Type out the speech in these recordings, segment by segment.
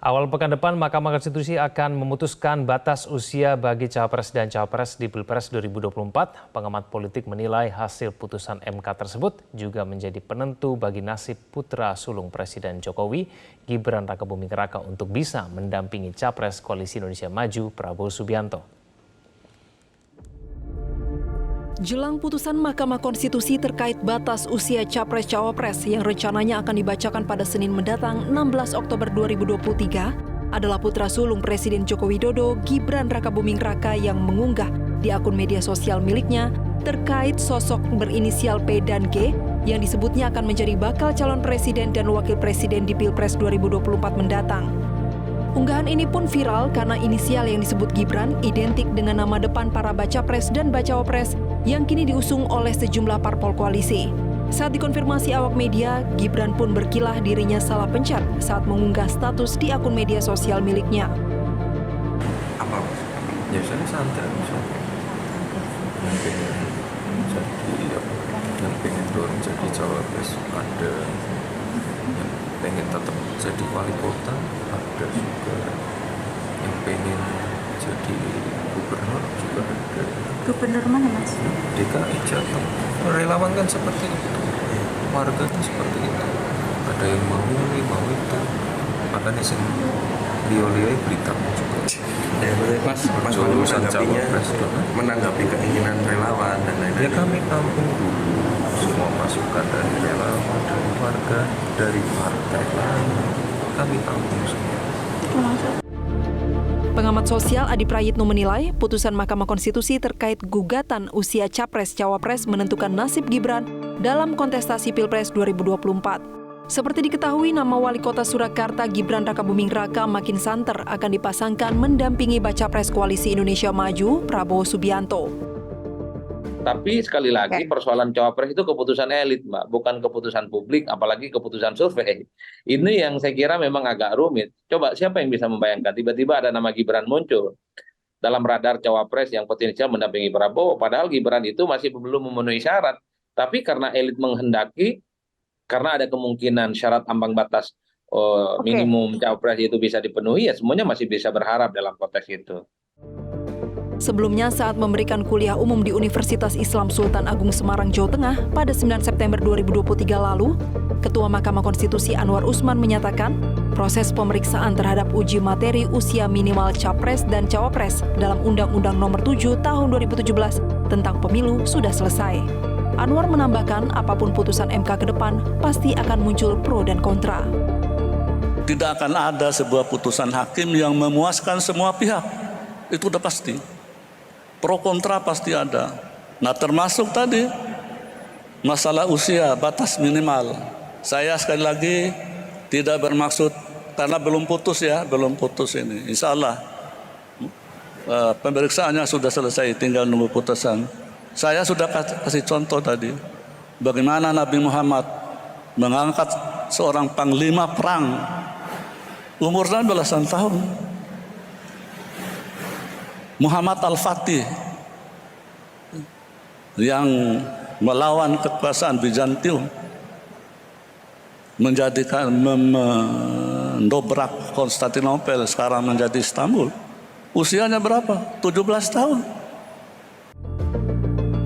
Awal pekan depan, Mahkamah Konstitusi akan memutuskan batas usia bagi Cawapres dan Cawapres di Pilpres 2024. Pengamat politik menilai hasil putusan MK tersebut juga menjadi penentu bagi nasib putra sulung Presiden Jokowi, Gibran Rakabuming Raka, untuk bisa mendampingi Capres Koalisi Indonesia Maju Prabowo Subianto. Jelang putusan Mahkamah Konstitusi terkait batas usia Capres-Cawapres yang rencananya akan dibacakan pada Senin mendatang 16 Oktober 2023 adalah putra sulung Presiden Joko Widodo, Gibran Rakabuming Raka, yang mengunggah di akun media sosial miliknya terkait sosok berinisial P dan G yang disebutnya akan menjadi bakal calon presiden dan wakil presiden di Pilpres 2024 mendatang. Unggahan ini pun viral karena inisial yang disebut Gibran identik dengan nama depan para baca pres dan bacawapres yang kini diusung oleh sejumlah parpol koalisi. Saat dikonfirmasi awak media, Gibran pun berkilah dirinya salah pencet saat mengunggah status di akun media sosial miliknya. Apa? Biasanya santai, misalnya. Yang pengen dorong jadi cawapres ada, yang pengen tetap jadi wali kota ada juga, yang pengen jadi gubernur juga ada. Gubernur mana, Mas? DKI Jateng. Relawan kan seperti itu, warga kan seperti itu. Ada yang mau ini, mau itu. Makanya sih lihat berita juga. Ya, Mas menanggapi keinginan relawan dan lain-lain. Ya, kami tampung dulu semua masukan dari relawan, dari warga, dari partai lain. Kami tampung semua. Pengamat sosial Adi Prayitno menilai putusan Mahkamah Konstitusi terkait gugatan usia Capres-Cawapres menentukan nasib Gibran dalam kontestasi Pilpres 2024. Seperti diketahui, nama Wali Kota Surakarta Gibran Rakabuming Raka makin santer akan dipasangkan mendampingi baca pres Koalisi Indonesia Maju Prabowo Subianto. Tapi sekali lagi persoalan cawapres itu keputusan elit, Mbak, bukan keputusan publik, apalagi keputusan survei. Ini yang saya kira memang agak rumit. Coba siapa yang bisa membayangkan tiba-tiba ada nama Gibran muncul dalam radar cawapres yang potensial mendampingi Prabowo, padahal Gibran itu masih belum memenuhi syarat. Tapi karena elit menghendaki, karena ada kemungkinan syarat ambang batas minimum cawapres itu bisa dipenuhi, ya semuanya masih bisa berharap dalam konteks itu. Sebelumnya, saat memberikan kuliah umum di Universitas Islam Sultan Agung Semarang, Jawa Tengah pada 9 September 2023 lalu, Ketua Mahkamah Konstitusi Anwar Usman menyatakan proses pemeriksaan terhadap uji materi usia minimal Capres dan Cawapres dalam Undang-Undang Nomor 7 Tahun 2017 tentang Pemilu sudah selesai. Anwar menambahkan apapun putusan MK ke depan pasti akan muncul pro dan kontra. Tidak akan ada sebuah putusan hakim yang memuaskan semua pihak. Itu udah pasti. Pro kontra pasti ada. Nah, termasuk tadi masalah usia batas minimal. Saya sekali lagi tidak bermaksud, karena belum putus ya, belum putus ini. Insya Allah pemeriksaannya sudah selesai, tinggal nunggu putusan. Saya sudah kasih contoh tadi, bagaimana Nabi Muhammad mengangkat seorang panglima perang umurnya belasan tahun. Muhammad Al-Fatih yang melawan kekuasaan Bizantium, mendobrak Konstantinopel, sekarang menjadi Istanbul. Usianya berapa? 17 tahun.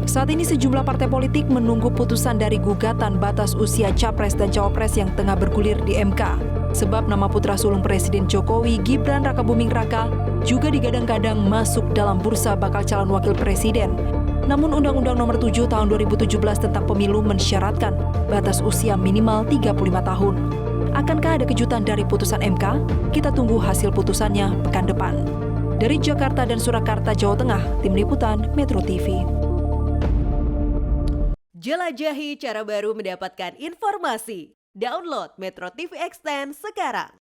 Saat ini sejumlah partai politik menunggu putusan dari gugatan batas usia Capres dan Cawapres yang tengah bergulir di MK. Sebab nama putra sulung Presiden Jokowi, Gibran Rakabuming Raka, juga digadang-gadang masuk dalam bursa bakal calon wakil presiden. Namun Undang-Undang Nomor 7 Tahun 2017 tentang Pemilu mensyaratkan batas usia minimal 35 tahun. Akankah ada kejutan dari putusan MK? Kita tunggu hasil putusannya pekan depan. Dari Jakarta dan Surakarta, Jawa Tengah, Tim Liputan Metro TV. Jelajahi cara baru mendapatkan informasi. Download Metro TV Extend sekarang.